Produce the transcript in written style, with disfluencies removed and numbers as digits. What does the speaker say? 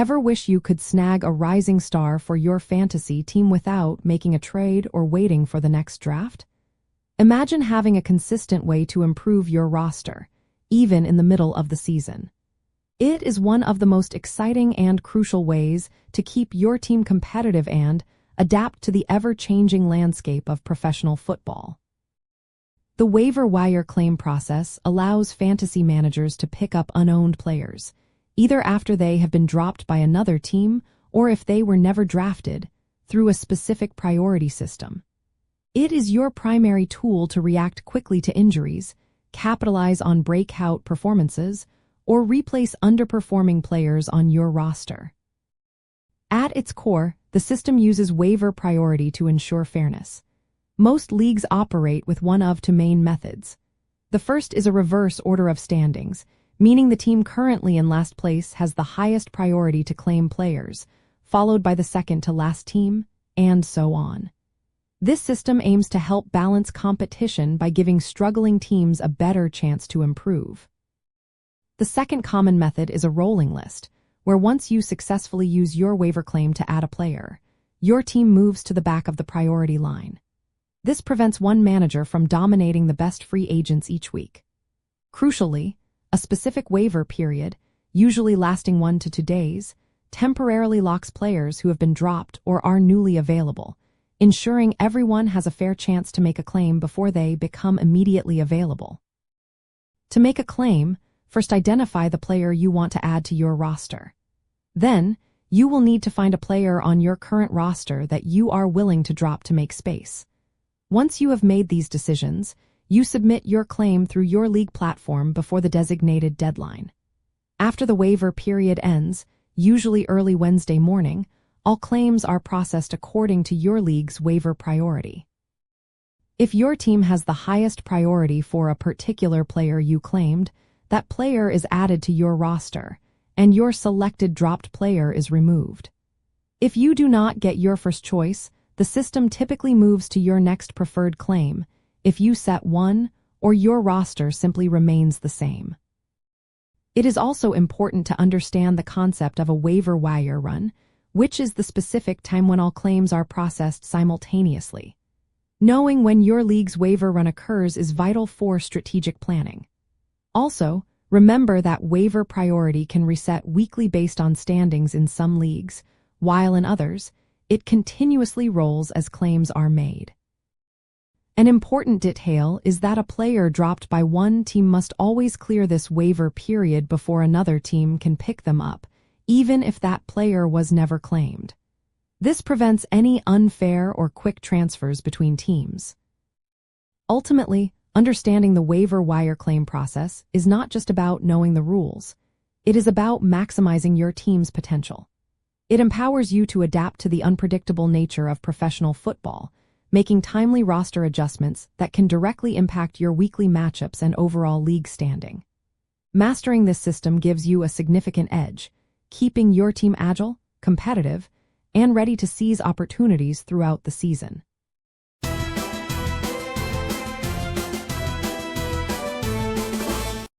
Ever wish you could snag a rising star for your fantasy team without making a trade or waiting for the next draft? Imagine having a consistent way to improve your roster, even in the middle of the season. It is one of the most exciting and crucial ways to keep your team competitive and adapt to the ever-changing landscape of professional football. The waiver wire claim process allows fantasy managers to pick up unowned players, either after they have been dropped by another team or if they were never drafted, through a specific priority system. It is your primary tool to react quickly to injuries, capitalize on breakout performances, or replace underperforming players on your roster. At its core, the system uses waiver priority to ensure fairness. Most leagues operate with one of two main methods. The first is a reverse order of standings, meaning the team currently in last place has the highest priority to claim players, followed by the second to last team, and so on. This system aims to help balance competition by giving struggling teams a better chance to improve. The second common method is a rolling list, where once you successfully use your waiver claim to add a player, your team moves to the back of the priority line. This prevents one manager from dominating the best free agents each week. Crucially, a specific waiver period, usually lasting 1 to 2 days, temporarily locks players who have been dropped or are newly available, ensuring everyone has a fair chance to make a claim before they become immediately available. To make a claim, first identify the player you want to add to your roster. Then, you will need to find a player on your current roster that you are willing to drop to make space. Once you have made these decisions, you submit your claim through your league platform before the designated deadline. After the waiver period ends, usually early Wednesday morning, all claims are processed according to your league's waiver priority. If your team has the highest priority for a particular player you claimed, that player is added to your roster, and your selected dropped player is removed. If you do not get your first choice, the system typically moves to your next preferred claim if you set one, or your roster simply remains the same. It is also important to understand the concept of a waiver wire run, which is the specific time when all claims are processed simultaneously. Knowing when your league's waiver run occurs is vital for strategic planning. Also, remember that waiver priority can reset weekly based on standings in some leagues, while in others, it continuously rolls as claims are made. An important detail is that a player dropped by one team must always clear this waiver period before another team can pick them up, even if that player was never claimed. This prevents any unfair or quick transfers between teams. Ultimately, understanding the waiver wire claim process is not just about knowing the rules. It is about maximizing your team's potential. It empowers you to adapt to the unpredictable nature of professional football, making timely roster adjustments that can directly impact your weekly matchups and overall league standing. Mastering this system gives you a significant edge, keeping your team agile, competitive, and ready to seize opportunities throughout the season.